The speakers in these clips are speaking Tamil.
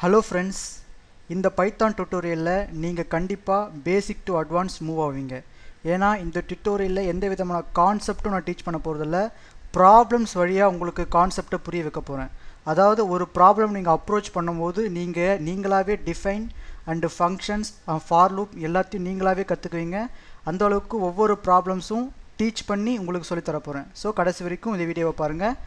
Hello friends, இந்த பைத்தான் டுட்டோரியலில் நீங்கள் கண்டிப்பாக பேசிக் டு அட்வான்ஸ் மூவ் ஆவீங்க. ஏன்னா இந்த டுட்டோரியலில் எந்த விதமான கான்செப்டும் நான் டீச் பண்ண போகிறதில்ல. ப்ராப்ளம்ஸ் வழியாக உங்களுக்கு கான்செப்டை புரிய வைக்க போகிறேன். அதாவது ஒரு ப்ராப்ளம் நீங்கள் அப்ரோச் பண்ணும்போது நீங்களாகவே define and functions for loop எல்லாத்தையும் நீங்களாகவே கற்றுக்குவீங்க. அந்த அளவுக்கு ஒவ்வொரு ப்ராப்ளம்ஸும் டீச் பண்ணி உங்களுக்கு சொல்லித்தர போகிறேன். ஸோ கடைசி வரைக்கும் இந்த வீடியோவை பாருங்கள்.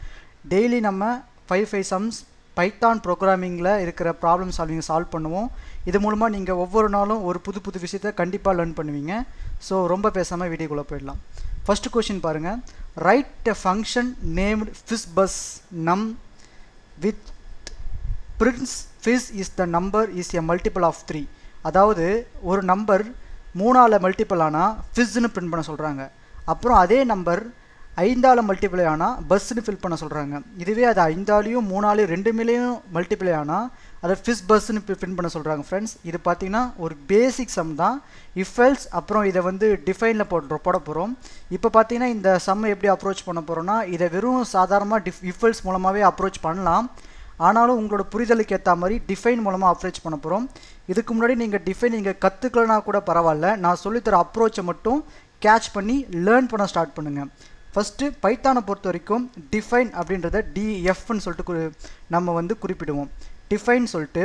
டெய்லி நம்ம 5 சம்ஸ் பைத்தான் ப்ரோக்ராமிங்கில் இருக்கிற ப்ராப்ளம் சால்வ் பண்ணுவோம். இது மூலமாக நீங்கள் ஒவ்வொரு நாளும் ஒரு புது விஷயத்தை கண்டிப்பாக லேர்ன் பண்ணுவீங்க. ஸோ ரொம்ப பேசாமல் வீடியோக்குள்ளே போயிடலாம். ஃபஸ்ட்டு கொஷின் பாருங்கள். Write a function named fizz buzz num with prints fizz is the number is a multiple of 3. அதாவது ஒரு நம்பர் 3ஆல் மல்டிபிள் ஆனால் ஃபிஸ்ன்னு பிரிண்ட் பண்ண சொல்கிறாங்க. அப்புறம் அதே நம்பர் 5ஆல் மல்டிப்ளை ஆனால் பஸ்ஸுன்னு ஃபில் பண்ண சொல்கிறாங்க. இதுவே அது 5ஆலையும் 3ஆலையும் ரெண்டுமேலேயும் மல்டிப்ளை ஆனால் அதை ஃபிஸ் பஸ்ஸுன்னு பிரிண்ட் பண்ண சொல்கிறாங்க. ஃப்ரெண்ட்ஸ், இது பார்த்தீங்கன்னா ஒரு பேசிக் சம் தான். இஃபெல்ஸ் அப்புறம் இதை டிஃபைனில் போட போகிறோம். இப்போ பார்த்தீங்கன்னா இந்த சம்மை எப்படி அப்ரோச் பண்ண போகிறோன்னா, இதை வெறும் சாதாரணமாக இஃபெல்ஸ் மூலமாகவே அப்ரோச் பண்ணலாம். ஆனாலும் உங்களோட புரிதலுக்கு ஏற்ற மாதிரி டிஃபைன் மூலமாக அப்ரோச் பண்ண போகிறோம். இதுக்கு முன்னாடி நீங்கள் கற்றுக்கலனா கூட பரவாயில்ல, நான் சொல்லித்தர அப்ரோச்சை மட்டும் கேட்ச் பண்ணி லேர்ன் பண்ண ஸ்டார்ட் பண்ணுங்கள். ஃபஸ்ட்டு பைத்தானை பொறுத்த வரைக்கும் டிஃபைன் அப்படின்றத டிஎஃப்னு சொல்லிட்டு நம்ம குறிப்பிடுவோம். டிஃபைன் சொல்லிட்டு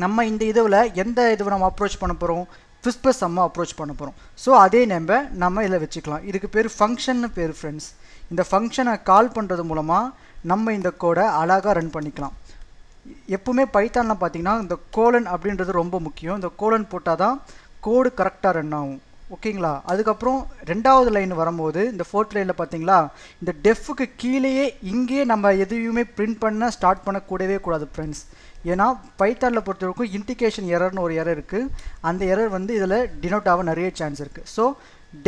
நம்ம இந்த இதில் எந்த நம்ம அப்ரோச் பண்ண போகிறோம், ஃபிஸ் பஸ் சம்மை அப்ரோச் பண்ண போகிறோம். ஸோ அதே நம்ம இதில் வச்சுக்கலாம். இதுக்கு பேர் ஃபங்க்ஷன்னு பேர். ஃப்ரெண்ட்ஸ், இந்த ஃபங்க்ஷனை கால் பண்ணுறது மூலமாக நம்ம இந்த கோடை அழகாக ரன் பண்ணிக்கலாம். எப்பவுமே பைத்தானில் பார்த்தீங்கன்னா இந்த கோலன் அப்படின்றது ரொம்ப முக்கியம். இந்த கோலன் போட்டால் தான் கோடு கரெக்டாக ரன் ஆகும். ஓகேங்களா? அதுக்கப்புறம் 2வது லைன் வரும்போது இந்த 4th லைனில் பார்த்தீங்களா, இந்த டெஃப்க்கு கீழேயே இங்கேயே நம்ம எதையுமே பிரிண்ட் பண்ண ஸ்டார்ட் பண்ணக்கூடவே கூடாது ஃப்ரெண்ட்ஸ். ஏன்னா பைத்தானில் பொறுத்த வரைக்கும் இண்டிகேஷன் எரர்னு ஒரு எரர் இருக்குது. அந்த எரர் இதில் டினோட் ஆக நிறைய சான்ஸ் இருக்குது. ஸோ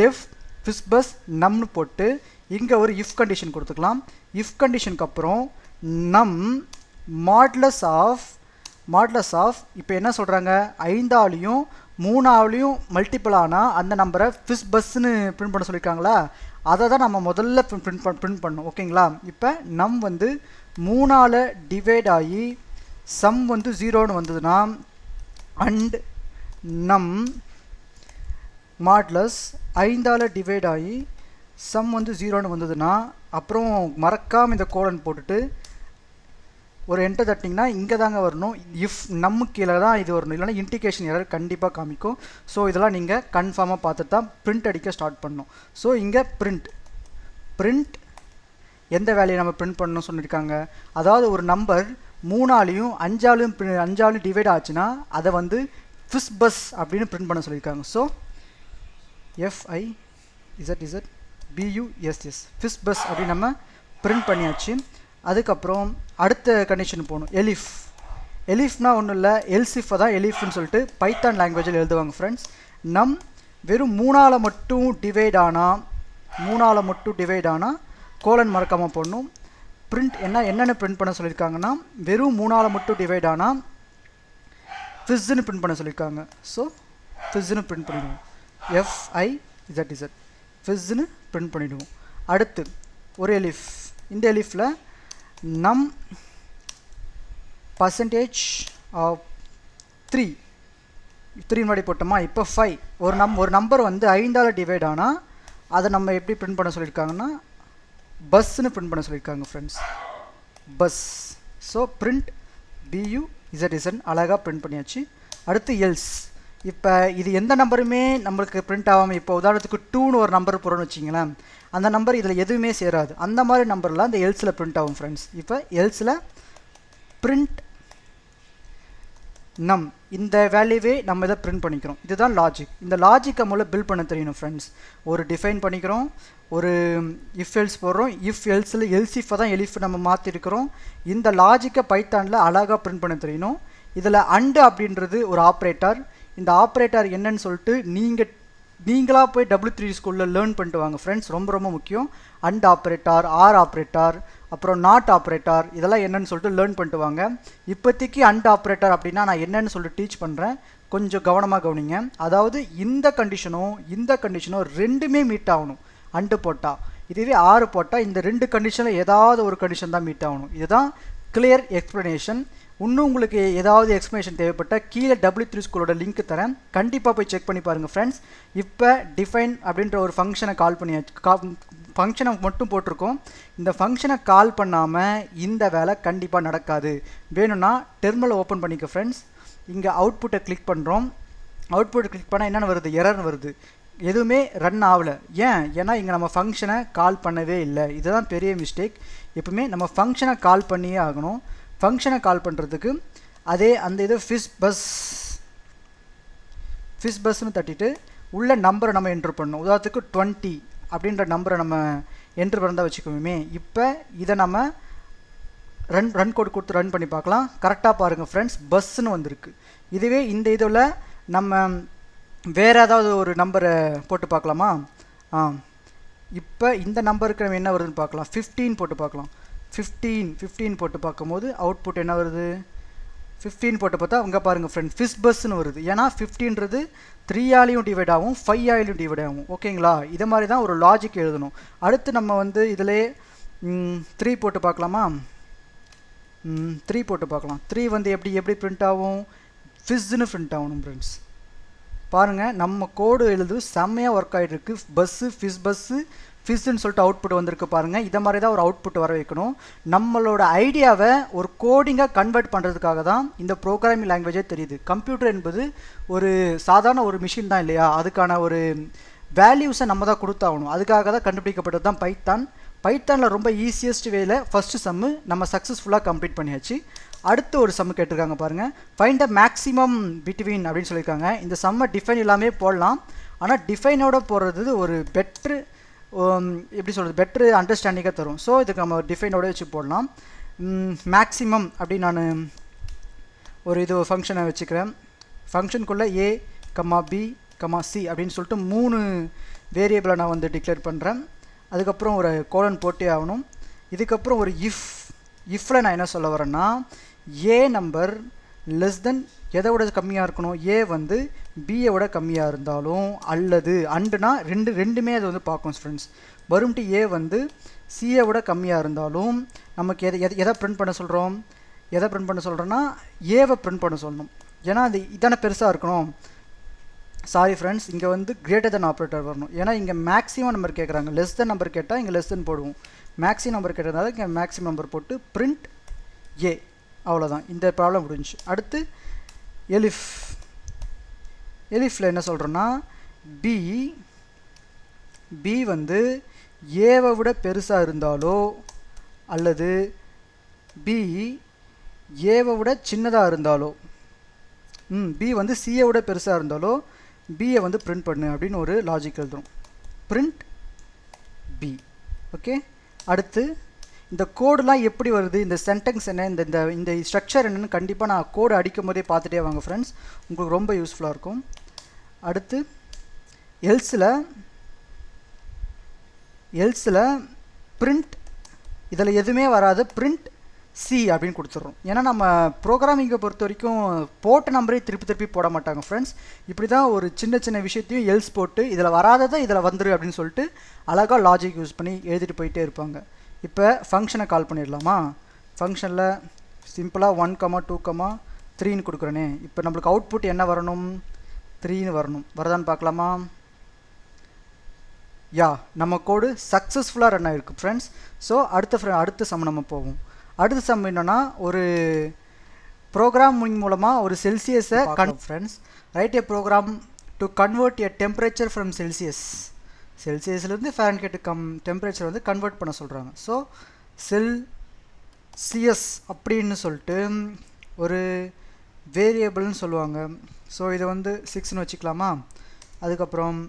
டெஃப் ஃபிஸ் பஸ் நம்னு போட்டு இங்கே ஒரு இஃப் கண்டிஷன் கொடுத்துக்கலாம். இஃப் கண்டிஷனுக்கு அப்புறம் நம் மாட்லஸ் ஆஃப் இப்போ என்ன சொல்கிறாங்க, 5ஆலையும் 3ஆலையும் மல்டிபிள் ஆனால் அந்த நம்பரை ஃபிஸ் பஸ்ன்னு பிரிண்ட் பண்ண சொல்லியிருக்காங்களா, அதை தான் நம்ம முதல்ல பிரிண்ட் பண்ணணும். ஓகேங்களா? இப்போ நம் 3ஆல் டிவைட் ஆகி சம் 0ன்னு வந்ததுன்னா அண்ட் நம் மாட்லஸ் 5ஆல் டிவைட் ஆகி சம் 0ன்னு வந்ததுன்னா அப்புறம் மறக்காமல் இந்த கோலன் போட்டுட்டு ஒரு என்டர் தட்டிங்கன்னா இங்கே தாங்க வரணும். இஃப் நம்ம கீழே தான் இது வரணும், இல்லைனா இண்டிகேஷன் எரர் கண்டிப்பாக காமிக்கும். ஸோ இதெல்லாம் நீங்கள் கன்ஃபார்மாக பார்த்துட்டு தான் பிரிண்ட் அடிக்க ஸ்டார்ட் பண்ணணும். ஸோ இங்கே பிரிண்ட் எந்த வேலையை நம்ம பிரிண்ட் பண்ணணும் சொல்லியிருக்காங்க. அதாவது ஒரு நம்பர் 3ஆலையும் 5ஆலையும் டிவைட் ஆச்சுன்னா அதை ஃபிஸ் பஸ் அப்படின்னு பிரிண்ட் பண்ண சொல்லியிருக்காங்க. ஸோ FIZZBUSS ஃபிஸ் பஸ் அப்படின்னு நம்ம பிரிண்ட் பண்ணியாச்சு. அதுக்கப்புறம் அடுத்த கண்டிஷன் போகணும். எலிஃப்னா ஒன்றும் இல்லை, எல்சிஃபை தான் எலிஃப்னு சொல்லிட்டு பைத்தான் லாங்குவேஜில் எழுதுவாங்க. ஃப்ரெண்ட்ஸ், நம் வெறும் 3ஆல் மட்டும் டிவைட் ஆனால் கோலன் மறக்காமல் போடணும். பிரிண்ட் என்னென்ன பிரிண்ட் பண்ண சொல்லியிருக்காங்கன்னா, வெறும் 3ஆல் மட்டும் டிவைட் ஆனால் ஃபிஸ்ன்னு பிரிண்ட் பண்ண சொல்லியிருக்காங்க. ஸோ ஃபிஸ்ன்னு பிரிண்ட் பண்ணிடுவோம். FIZZ ஃபிஸ்ன்னு பிரிண்ட் பண்ணிவிடுவோம். அடுத்து ஒரு எலிஃப். இந்த எலிஃபில் நம் பர்சன்டேஜ் ஆஃப் 3 முன்னாடி போட்டோமா, இப்போ 5. ஒரு நம்பர் 5ஆல் டிவைட் ஆனால் அதை நம்ம எப்படி பிரிண்ட் பண்ண சொல்லியிருக்காங்கன்னா பஸ்ன்னு பிரிண்ட் பண்ண சொல்லியிருக்காங்க. Friends, bus. So print BUZN அழகாக பிரிண்ட் பண்ணியாச்சு. அடுத்து எல்ஸ். இப்போ இது எந்த நம்பருமே நம்மளுக்கு பிரிண்ட் ஆகாமல், இப்போ உதாரணத்துக்கு 2ன்னு ஒரு நம்பர் போகிறோன்னு வச்சிங்களேன், அந்த நம்பர் இதில் எதுவுமே சேராது. அந்த மாதிரி நம்பர்லாம் இந்த எல்ஸில் பிரிண்ட் ஆகும். ஃப்ரெண்ட்ஸ், இப்போ எல்ஸில் பிரிண்ட் நம் இந்த வேல்யூவே நம்ம இதை பிரிண்ட் பண்ணிக்கிறோம். இதுதான் லாஜிக். இந்த லாஜிக்கை மூலம் பில்ட் பண்ண தெரியணும். ஃப்ரெண்ட்ஸ், ஒரு டிஃபைன் பண்ணிக்கிறோம், ஒரு இஃப் எல்ஸ் போடுறோம். இஃப் எல்ஸில் எல்சிஃபை தான் எலிஃப் நம்ம மாற்றிருக்கிறோம். இந்த லாஜிக்கை பைத்தானில் அழகாக பிரிண்ட் பண்ண தெரியணும். இதில் அண்டு அப்படின்றது ஒரு ஆப்ரேட்டர். இந்த ஆப்ரேட்டர் என்னன்னு சொல்லிட்டு நீங்களாக போய் W3 ஸ்கூலில் லேர்ன் பண்ணிட்டு வாங்க. ஃப்ரெண்ட்ஸ், ரொம்ப முக்கியம். அண்ட் ஆப்ரேட்டர், ஆர் ஆப்ரேட்டர், அப்புறம் நாட் ஆப்ரேட்டர், இதெல்லாம் என்னன்னு சொல்லிட்டு லேர்ன் பண்ணிட்டு வாங்க. இப்போதைக்கு அண்ட் ஆப்ரேட்டர் அப்படின்னா நான் என்னன்னு சொல்லிட்டு டீச் பண்ணுறேன், கொஞ்சம் கவனமாக கவனிங்க. அதாவது இந்த கண்டிஷனும் ரெண்டுமே மீட் ஆகணும் அண்டு போட்டால். இதுவே 6 போட்டால் இந்த 2 கண்டிஷனில் ஏதாவது ஒரு கண்டிஷன் தான் மீட் ஆகணும். இதுதான் கிளியர் எக்ஸ்ப்ளனேஷன். இன்னும் உங்களுக்கு ஏதாவது எக்ஸ்ப்ளனேஷன் தேவைப்பட்டால் கீழே W3 ஸ்கூலோட லிங்க் தரேன், கண்டிப்பாக போய் செக் பண்ணி பாருங்கள் ஃப்ரெண்ட்ஸ். இப்போ டிஃபைன் அப்படின்ற ஒரு ஃபங்க்ஷனை கால் பண்ணியாச்சு, ஃபங்க்ஷனை மட்டும் போட்டிருக்கோம். இந்த ஃபங்க்ஷனை கால் பண்ணாமல் இந்த வேலை கண்டிப்பாக நடக்காது. வேணும்னா டெர்மினலை ஓப்பன் பண்ணிக்க ஃப்ரெண்ட்ஸ். இங்கே அவுட்புட்டை கிளிக் பண்ணுறோம். அவுட்புட்டை கிளிக் பண்ணால் என்னென்ன வருது, எரர் வருது, எதுவுமே ரன் ஆகலை. ஏன்னா இங்கே நம்ம ஃபங்க்ஷனை கால் பண்ணவே இல்லை. இதுதான் பெரிய மிஸ்டேக். எப்பவுமே நம்ம ஃபங்க்ஷனை கால் பண்ணியே ஆகணும். ஃபங்க்ஷனை கால் பண்ணுறதுக்கு அதே அந்த இது ஃபிஷ் பஸ்ன்னு தட்டிட்டு உள்ள நம்பரை நம்ம என்ட்ரு பண்ணணும். உதாரணத்துக்கு 20 அப்படின்ற நம்பரை நம்ம என்ட்ரு பண்ணதான் வச்சுக்கோமே. இப்போ இதை நம்ம ரன் கோட் கொடுத்து ரன் பண்ணி பார்க்கலாம். கரெக்டாக பாருங்கள் ஃப்ரெண்ட்ஸ், பஸ்ஸுன்னு வந்திருக்கு. இதுவே இந்த இதில் நம்ம வேறு ஏதாவது ஒரு நம்பரை போட்டு பார்க்கலாமா? இப்போ இந்த நம்பருக்கு நம்ம என்ன வருதுன்னு பார்க்கலாம். 15 போட்டு பார்க்கலாம். 15 போட்டு பார்க்கும்போது அவுட்புட் என்ன வருது, 15 போட்டு பார்த்தா அங்கே பாருங்கள் ஃப்ரெண்ட், ஃபிஷ் பஸ்ன்னு வருது. ஏன்னா 15ன்றது 3ஆலையும் டிவைட் ஆகும், 5ஆலையும் டிவைட் ஆகும். ஓகேங்களா? இதை மாதிரி தான் ஒரு லாஜிக் எழுதணும். அடுத்து நம்ம வந்து இதிலே 3 போட்டு பார்க்கலாமா? 3 போட்டு பார்க்கலாம். 3 வந்து எப்படி பிரிண்ட் ஆகும், ஃபிஷ்ன்னு பிரிண்ட் ஆகணும் ஃப்ரெண்ட்ஸ். பாருங்கள், நம்ம கோடு எழுது செம்மையாக ஒர்க் ஆகிட்டு இருக்கு. ஃபிஷ் பஸ்ஸு ஃபிஷ்ன்னு சொல்லிட்டு அவுட்புட் வந்திருக்கு பாருங்கள். இதை மாதிரி தான் ஒரு அவுட்புட் வர வைக்கணும். நம்மளோட ஐடியாவை ஒரு கோடிங்காக கன்வெர்ட் பண்ணுறதுக்காக தான் இந்த ப்ரோக்ராமிங் லாங்குவேஜே தெரியுது. கம்ப்யூட்டர் என்பது ஒரு சாதாரண ஒரு மிஷின் தான் இல்லையா, அதுக்கான ஒரு வேல்யூஸை நம்ம தான் கொடுத்தாகணும். அதுக்காக தான் கண்டுபிடிக்கப்பட்டது தான் பைத்தானில் ரொம்ப ஈஸியஸ்ட் வேல ஃபஸ்ட்டு சம்மு நம்ம சக்ஸஸ்ஃபுல்லாக கம்ப்ளீட் பண்ணியாச்சு. அடுத்து ஒரு சம்மு கேட்டிருக்காங்க பாருங்கள், ஃபைண்ட் த மேக்ஸிமம் பிட்வீன் அப்படின்னு சொல்லியிருக்காங்க. இந்த சம்மை டிஃபைன் எல்லாமே போடலாம், ஆனால் டிஃபைனோட போடுறது ஒரு பெட்ரு எப்படி சொல்கிறது, பெட்ரு அண்டர்ஸ்டாண்டிங்காக தரும். ஸோ இதுக்கு நம்ம டிஃபைனோட வச்சு போடலாம். மேக்ஸிமம் அப்படின்னு நான் ஒரு ஃபங்க்ஷனை வச்சுக்கிறேன். ஃபங்க்ஷனுக்குள்ளே A, B, C அப்படின்னு சொல்லிட்டு 3 வேரியபிளை நான் வந்து டிக்ளேர் பண்ணுறேன். அதுக்கப்புறம் ஒரு கோலன் போட்டே ஆகணும். இதுக்கப்புறம் ஒரு இஃப்பில் நான் என்ன சொல்ல வரேன்னா, A நம்பர் லெஸ் தென் எதை விட கம்மியாக இருக்கணும், A வந்து Bயை விட கம்மியாக இருந்தாலும், அல்லது அண்டுனா ரெண்டுமே அது வந்து பார்க்கணும் ஃப்ரெண்ட்ஸ். வரும்ட்டு A வந்து Cயை விட கம்மியாக இருந்தாலும் நமக்கு எதை பிரிண்ட் பண்ண சொல்கிறோன்னா Aவை பிரிண்ட் பண்ண சொல்லணும். ஏன்னா அது இதான பெருசாக இருக்கணும். சாரி ஃப்ரெண்ட்ஸ், இங்கே வந்து கிரேட்டர் தென் ஆப்ரேட்டர் வரணும். ஏன்னா இங்கே மேக்ஸிமம் நம்பர் கேட்குறாங்க, லெஸ் தென் நம்பர் கேட்டால் இங்கே லெஸ் தென் போடுவோம். மேக்ஸிமம் நம்பர் கேட்டதுனால இங்கே மேக்ஸிமம் நம்பர் போட்டு பிரிண்ட் A, அவ்வளோதான். இந்த ப்ராப்ளம் முடிஞ்சு. அடுத்து எலிஃபில் என்ன சொல்கிறோன்னா, B வந்து ஏவை விட பெருசாக இருந்தாலோ அல்லது B ஏவை விட சின்னதாக இருந்தாலோ, B வந்து Cயை விட பெருசாக இருந்தாலோ Bயை வந்து பிரிண்ட் பண்ணு அப்படின்னு ஒரு லாஜிக் எழுதுறோம். Print B. ஓகே. அடுத்து இந்த கோடெலாம் எப்படி வருது, இந்த சென்டென்ஸ் என்ன, இந்த ஸ்ட்ரக்சர் என்னன்னு கண்டிப்பாக நான் கோடு அடிக்கும் போதே பார்த்துட்டே வாங்க ஃப்ரெண்ட்ஸ், உங்களுக்கு ரொம்ப யூஸ்ஃபுல்லாக இருக்கும். அடுத்து எல்ஸில் பிரிண்ட், இதில் எதுவுமே வராது, பிரிண்ட் C அப்படின்னு கொடுத்துட்றோம். ஏன்னா நம்ம ப்ரோக்ராமிங்கை பொறுத்த வரைக்கும் போட்ட நம்பரே திருப்பி போட மாட்டாங்க ஃப்ரெண்ட்ஸ். இப்படி தான் ஒரு சின்ன விஷயத்தையும் எல்ஸ் போட்டு இதில் வராததை இதில் வந்துரு அப்படின்னு சொல்லிட்டு அழகாக லாஜிக் யூஸ் பண்ணி எழுதிட்டு போயிட்டே இருப்பாங்க. இப்போ ஃபங்க்ஷனை கால் பண்ணிடலாமா? ஃபங்க்ஷனில் சிம்பிளாக 1, 2, 3ன்னு கொடுக்குறேனே. இப்போ நம்மளுக்கு அவுட்புட் என்ன வரணும், 3ன்னு வரணும். வரதான்னு பார்க்கலாமா? நம்ம கோடு சக்ஸஸ்ஃபுல்லாக ரன் ஆகிருக்கு ஃப்ரெண்ட்ஸ். ஸோ அடுத்த சம் நம்ம போவோம். அடுத்த சம் என்னென்னா, ஒரு ப்ரோக்ராமிங் மூலமாக ஒரு செல்சியஸை friends write a program to convert a temperature from செல்சியஸ்லேருந்து ஃபாரன்ஹீட் டெம்பரேச்சர் வந்து கன்வெர்ட் பண்ண சொல்கிறாங்க. ஸோ செல்சியஸ் அப்படின்னு சொல்லிட்டு ஒரு வேரியபிள்னு சொல்லுவாங்க. ஸோ இதை வந்து 6ன்னு வச்சுக்கலாமா? அதுக்கப்புறம்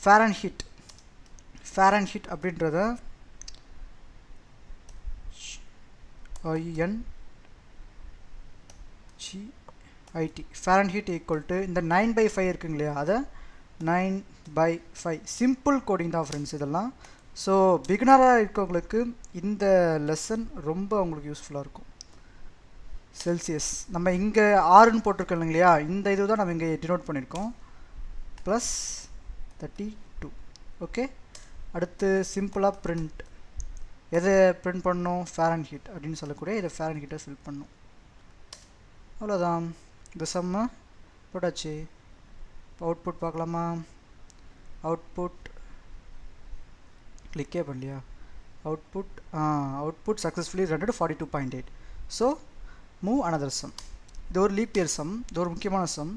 ஃபாரன்ஹீட் அப்படின்றத INGIT ஃபாரன்ஹீட் ஈக்குவல் டு இந்த 9/5 இருக்குங்க இல்லையா, அதை 9/5 சிம்பிள் கோடிங் தான் ஃப்ரெண்ட்ஸ் இதெல்லாம். ஸோ பிகினராக இருக்கவங்களுக்கு இந்த லெசன் ரொம்ப உங்களுக்கு யூஸ்ஃபுல்லாக இருக்கும். செல்சியஸ் நம்ம இங்கே 6ன்னு போட்டிருக்கோம் இல்லையா, இந்த இது தான் நம்ம இங்கே டினோட் பண்ணியிருக்கோம், +32. ஓகே. அடுத்து சிம்பிளாக எதை பிரிண்ட் பண்ணணும், ஃபாரன்ஹீட் அப்படின்னு சொல்லக்கூடிய இதை ஃபாரன்ஹீட்டை ஃபில் பண்ணணும். அவ்வளோதான். இந்த சம்மை போட்டாச்சு. அவுட்புட் பார்க்கலாமா? அவுட்புட் கிளிக்கே பண்ணலையா? Output successfully rendered 42.8. So move another sum. இது ஒரு லீப் இயர் சம், இது ஒரு முக்கியமான சம்.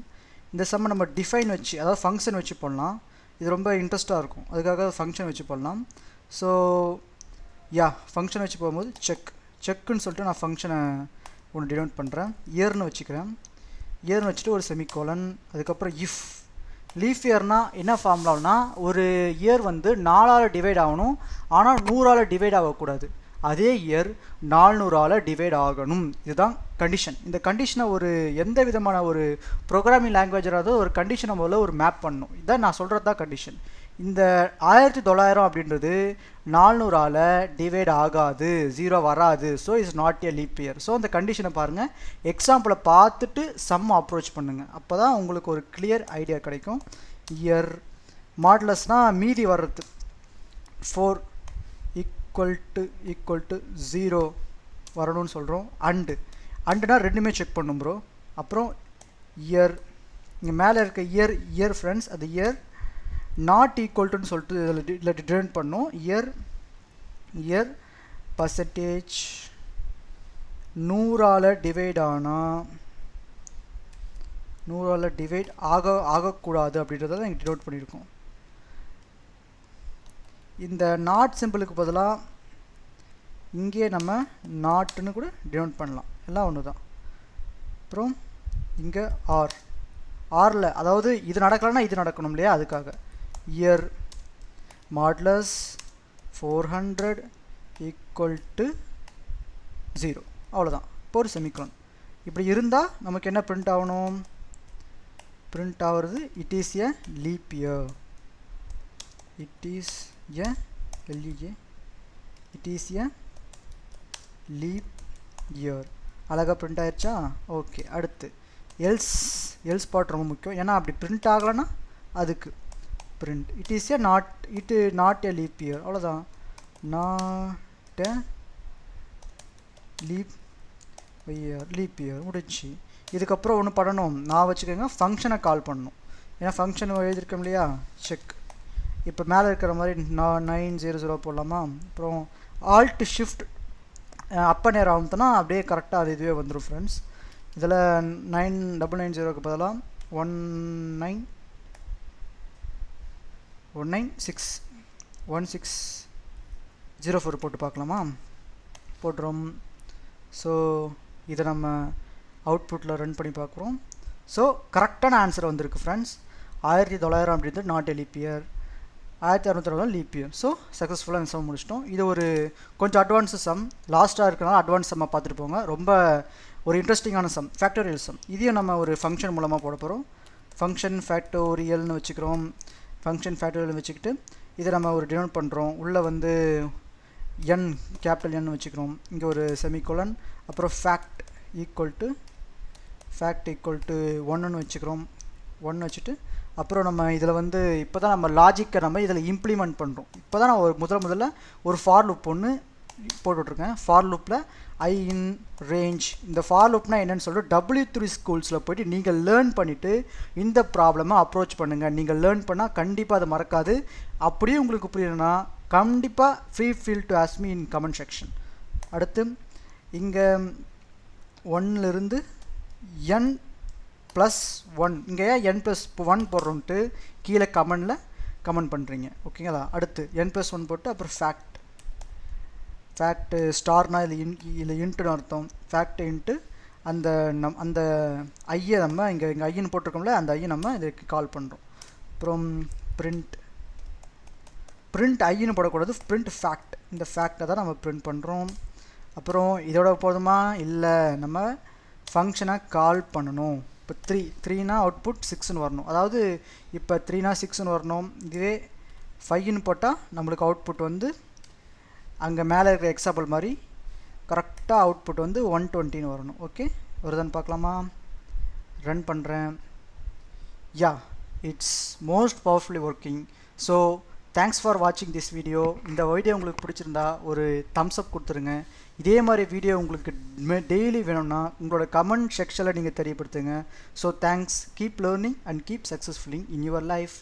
இந்த சம்மை நம்ம டிஃபைன் வச்சு, அதாவது ஃபங்க்ஷன் வச்சு பண்ணலாம். இது ரொம்ப இன்ட்ரெஸ்ட்டாக இருக்கும், அதுக்காக ஃபங்க்ஷன் வச்சு பண்ணலாம். ஸோ ஃபங்க்ஷன் வச்சு போகும்போது செக்குன்னு சொல்லிட்டு நான் ஃபங்க்ஷனை ஒன்று டினோட் பண்ணுறேன். இயர்னு வச்சுக்கிறேன். இயர்னு வச்சுட்டு ஒரு செமிகோலன், அதுக்கப்புறம் இஃப். லீஃப் இயர்னால் என்ன ஃபார்முலானா, ஒரு இயர் வந்து 4ஆல் டிவைட் ஆகணும், ஆனால் 100ஆல் டிவைட் ஆகக்கூடாது. அதே இயர் 400ஆல் டிவைட் ஆகணும். இதுதான் கண்டிஷன். இந்த கண்டிஷனை ஒரு எந்த விதமான ஒரு ப்ரோக்ராமிங் லாங்குவேஜாவது ஒரு கண்டிஷனை முதல்ல ஒரு மேப் பண்ணணும். இதான் நான் சொல்கிறது தான் கண்டிஷன். இந்த 1900 அப்படின்றது 400ஆல் டிவைட் ஆகாது, 0 வராது. So it's not a leap year. So அந்த கண்டிஷனை பாருங்கள், எக்ஸாம்பிளை பார்த்துட்டு சம் அப்ரோச் பண்ணுங்கள். அப்போ தான் உங்களுக்கு ஒரு கிளியர் ஐடியா கிடைக்கும். இயர் மாடுலஸ்னால் மீதி வர்றது 4 ஈக்குவல் டு 0 வரணும்னு சொல்கிறோம். அண்டுனா ரெண்டுமே செக் பண்ணும் ப்ரோ. அப்புறம் இயர், இங்கே மேலே இருக்க இயர் ஃப்ரெண்ட்ஸ், அது இயர் நாட் ஈக்குவல்ட்டுன்னு சொல்லிட்டு இதில் டிஃபைன் பண்ணோம். இயர் பர்சன்டேஜ் 100ஆல் டிவைட் ஆனால் 100ஆல் டிவைட் ஆகக்கூடாது அப்படின்றத தான் இங்கே டினோட் பண்ணியிருக்கோம். இந்த நாட் சிம்பிளுக்கு பதிலாக இங்கே நம்ம நாட்டுன்னு கூட டினோட் பண்ணலாம், எல்லாம் ஒன்று தான். அப்புறம் இங்கே ஆரில், அதாவது இது நடக்கலைன்னா இது நடக்கணும் இல்லையா, அதுக்காக இயர் மாடுலஸ் 400 ஈக்குவல் டு 0. அவ்வளோதான். இப்போ ஒரு செமிகோலன். இப்படி இருந்தால் நமக்கு என்ன பிரிண்ட் ஆகணும்? பிரிண்ட் ஆகிறது it is a leap year. It is a leap year. அழகாக பிரிண்ட் ஆயிடுச்சா? ஓகே. அடுத்து எல்ஸ் பார்ட் ரொம்ப முக்கியம். ஏன்னா அப்படி பிரிண்ட் ஆகலைன்னா அதுக்கு print it is a not a leap year. அவ்வளோதான். நாட் எ லீப் இயர் முடிஞ்சு. இதுக்கப்புறம் ஒன்று பண்ணணும், நான் வச்சுக்கோங்க, ஃபங்க்ஷனை கால் பண்ணணும். ஏன்னா ஃபங்க்ஷன் எழுதியிருக்கோம் இல்லையா, செக். இப்போ மேலே இருக்கிற மாதிரி 900 போடலாமா? அப்புறம் ஆல்ட் ஷிஃப்ட் அப்போ நேரம் ஆகுதுன்னா அப்படியே கரெக்டாக அது இதுவே வந்துடும் ஃப்ரெண்ட்ஸ். இதில் 9990க்கு பதிலாக 1604 போட்டு பார்க்கலாமா? போட்டுரும். ஸோ இதை நம்ம அவுட்புட்டில் ரன் பண்ணி பார்க்குறோம். ஸோ கரெக்டான ஆன்சர் வந்திருக்கு ஃப்ரெண்ட்ஸ். 1900 அப்படின்றது not a leap year, 1660 leap year. So சக்ஸஸ்ஃபுல்லாக இந்த சம் முடிச்சிட்டோம். இது ஒரு கொஞ்சம் அட்வான்ஸு சம், லாஸ்ட்டாக இருக்கிறனால அட்வான்ஸ் சம்மாக பார்த்துட்டு போங்க. ரொம்ப ஒரு இன்ட்ரெஸ்டிங்கான சம், ஃபேக்டோரியல் சம். இதையும் நம்ம ஒரு ஃபங்க்ஷன் மூலமாக போட போகிறோம். ஃபங்க்ஷன் ஃபேக்டோரியல்னு வச்சுக்கிறோம். ஃபங்க்ஷன் ஃபேக்டோரியல் வச்சுக்கிட்டு இதை நம்ம ஒரு டினோட் பண்ணுறோம். உள்ளே வந்து கேபிட்டல் என் வச்சுக்கிறோம். இங்கே ஒரு செமிகோலன், அப்புறம் ஃபேக்ட் ஈக்குவல் டு 1ன்னு வச்சுக்கிறோம். 1 வச்சுட்டு அப்புறம் நம்ம இதில் வந்து இப்போ தான் நம்ம லாஜிக்கை நம்ம இதில் இம்ப்ளிமெண்ட் பண்ணுறோம். இப்போ தான் நான் முதல்ல ஒரு ஃபார் லூப் ஒன்று போட்டுட்ருக்கேன். ஃபார் லூப்பில் ஐ இன் ரேஞ்ச். இந்த ஃபார் லூப்னால் என்னென்னு சொல்லிட்டு W3 ஸ்கூல்ஸில் போய்ட்டு நீங்கள் லேர்ன் பண்ணிவிட்டு இந்த ப்ராப்ளமை அப்ரோச் பண்ணுங்கள். நீங்கள் லேர்ன் பண்ணால் கண்டிப்பாக அது மறக்காது. அப்படியே உங்களுக்கு புரியணும்னா கண்டிப்பாக feel to ask me in comment section. அடுத்து இங்கே 1லிருந்து n+1, இங்கே n+1 போடுறோன்ட்டு கீழே கமெண்ட் பண்ணுறீங்க, ஓகேங்களா? அடுத்து n+1 போட்டு அப்புறம் ஃபேக்ட் ஸ்டார்னால் இதில் இன்ட்டுன்னு அர்த்தம். ஃபேக்ட் இன்ட்டு அந்த ஐயை நம்ம இங்கே ஐன்னு போட்டிருக்கோம்ல, அந்த ஐயை நம்ம இதுக்கு கால் பண்ணுறோம். அப்புறம் பிரிண்ட் ஐன்னு போடக்கூடாது, பிரிண்ட் ஃபேக்ட். இந்த ஃபேக்டை தான் நம்ம பிரிண்ட் பண்ணுறோம். அப்புறம் இதோட போதுமா? இல்லை, நம்ம ஃபங்க்ஷனை கால் பண்ணணும். இப்போ 3னா அவுட்புட் 6ன்னு வரணும். அதாவது இப்போ 3னா 6ன்னு வரணும். இதுவே 5ன்னு போட்டால் நம்மளுக்கு அவுட்புட் வந்து அங்கே மேலே இருக்கிற எக்ஸாம்பிள் மாதிரி கரெக்டாக அவுட்புட் வந்து 120ன்னு வரணும். ஓகே, வருதான்னு பார்க்கலாமா? ரன் பண்ணுறேன். It's most powerfully working. So thanks for வாட்சிங் திஸ் வீடியோ. இந்த வீடியோ உங்களுக்கு பிடிச்சிருந்தா ஒரு தம்ஸ் அப் கொடுத்துருங்க. இதே மாதிரி வீடியோ உங்களுக்கு டெய்லி வேணும்னா உங்களோட கமெண்ட் செக்ஷனில் நீங்கள் தெரியப்படுத்துங்க. So thanks, keep learning and keep succeeding in your life.